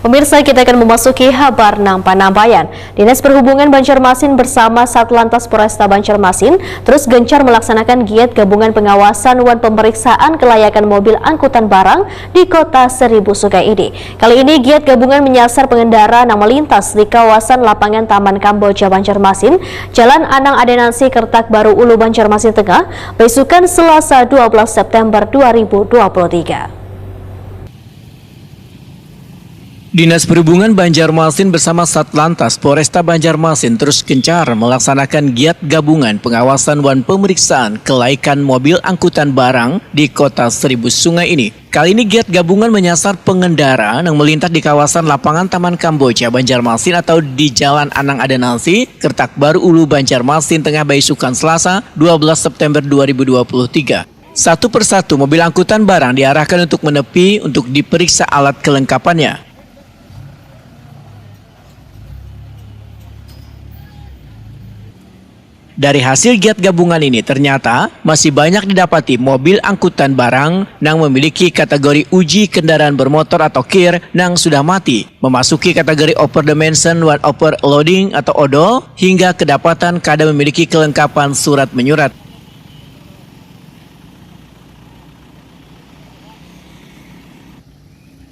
Pemirsa, kita akan memasuki kabar Nampan-Nampayan. Dinas Perhubungan Banjarmasin bersama Satlantas Polresta Banjarmasin terus gencar melaksanakan giat gabungan pengawasan dan pemeriksaan kelayakan mobil angkutan barang di Kota Seribu Sungai ini. Kali ini giat gabungan menyasar pengendara yang melintas di kawasan lapangan Taman Kamboja Banjarmasin, Jalan Anang Adenansi, Kertak Baru Ulu Banjarmasin Tengah, besukan Selasa 12 September 2023. Dinas Perhubungan Banjarmasin bersama Satlantas Polresta Banjarmasin terus gencar melaksanakan giat gabungan pengawasan dan pemeriksaan kelaikan mobil angkutan barang di Kota Seribu Sungai ini. Kali ini giat gabungan menyasar pengendara yang melintas di kawasan lapangan Taman Kamboja Banjarmasin atau di Jalan Anang Adenansi, Kertak Baru Ulu Banjarmasin Tengah, besukan Selasa 12 September 2023. Satu persatu mobil angkutan barang diarahkan untuk menepi untuk diperiksa alat kelengkapannya. Dari hasil giat gabungan ini ternyata masih banyak didapati mobil angkutan barang yang memiliki kategori uji kendaraan bermotor atau KIR yang sudah mati, memasuki kategori overdimension dan overloading atau ODO, hingga kedapatan kadang memiliki kelengkapan surat menyurat.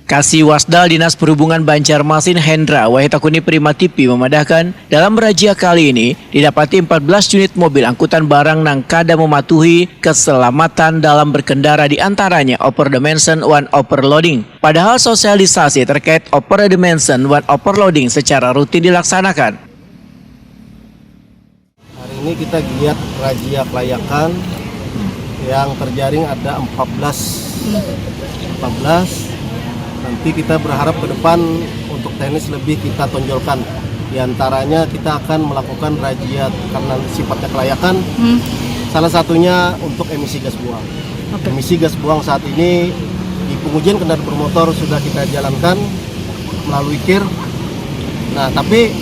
Kasih Wasdal Dinas Perhubungan Banjarmasin Hendra Wahitakuni Primatipi memadahkan dalam razia kali ini didapati 14 unit mobil angkutan barang yang kadang mematuhi keselamatan dalam berkendara, di antaranya overdimension dan overloading. Padahal sosialisasi terkait overdimension dan overloading secara rutin dilaksanakan. Hari ini kita giat razia kelayakan yang terjaring ada 14. Nanti kita berharap ke depan untuk teknis lebih kita tonjolkan. Di antaranya kita akan melakukan razia karena sifatnya kelayakan. Salah satunya untuk emisi gas buang. Emisi gas buang saat ini di pengujian kendaraan bermotor sudah kita jalankan melalui KIR. Nah, tapi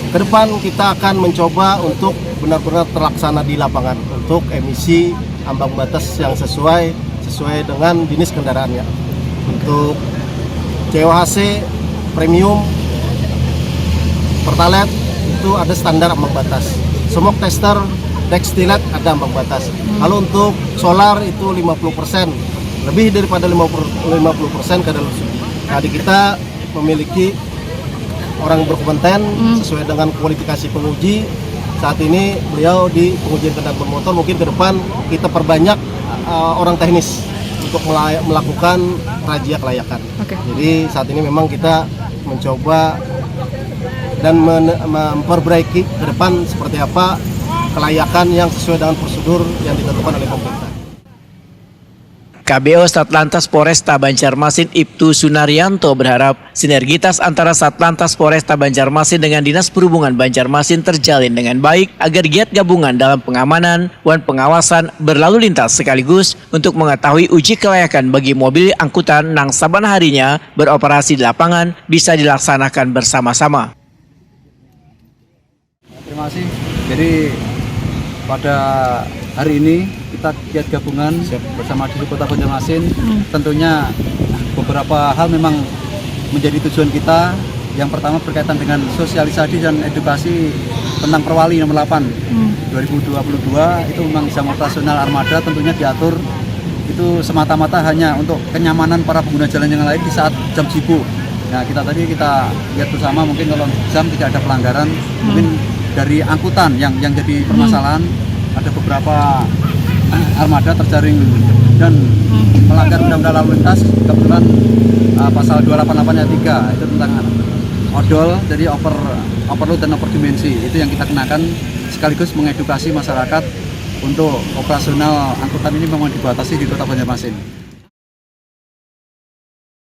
ke depan kita akan mencoba untuk benar-benar terlaksana di lapangan untuk emisi ambang batas yang sesuai dengan jenis kendaraannya. Untuk COHC premium Pertalite itu ada standar ambang batas. Smoke tester dextilate ada ambang batas. Lalu untuk solar itu 50%, lebih daripada 50% kadaluarsa. Jadi kita memiliki orang berkompeten sesuai dengan kualifikasi penguji. Saat ini beliau di pengujian kendaraan bermotor, mungkin ke depan kita perbanyak orang teknis untuk melakukan razia kelayakan. Jadi saat ini memang kita mencoba dan memperbaiki ke depan seperti apa kelayakan yang sesuai dengan prosedur yang ditentukan oleh pemerintah. KBO Satlantas Polresta Banjarmasin Ibtu Sunaryanto berharap sinergitas antara Satlantas Polresta Banjarmasin dengan Dinas Perhubungan Banjarmasin terjalin dengan baik agar giat gabungan dalam pengamanan dan pengawasan berlalu lintas sekaligus untuk mengetahui uji kelayakan bagi mobil angkutan yang saban harinya beroperasi di lapangan bisa dilaksanakan bersama-sama. Terima kasih. Jadi pada hari ini kita giat gabungan bersama di Kota Banjarmasin. Tentunya beberapa hal memang menjadi tujuan kita. Yang pertama berkaitan dengan sosialisasi dan edukasi tentang Perwali nomor 8 2022. Itu memang jam operasional armada tentunya diatur itu semata-mata hanya untuk kenyamanan para pengguna jalan yang lain di saat jam sibuk. Nah, kita lihat bersama, mungkin kalau jam tidak ada pelanggaran, mungkin dari angkutan yang jadi permasalahan, ada beberapa armada terjaring dan melanggar undang-undang lalu lintas. Kebetulan pasal 288 ayat 3 itu tentang odol, jadi overload dan overdimensi, itu yang kita kenakan, sekaligus mengedukasi masyarakat untuk operasional angkutan ini memang dibatasi di Kota Banjarmasin.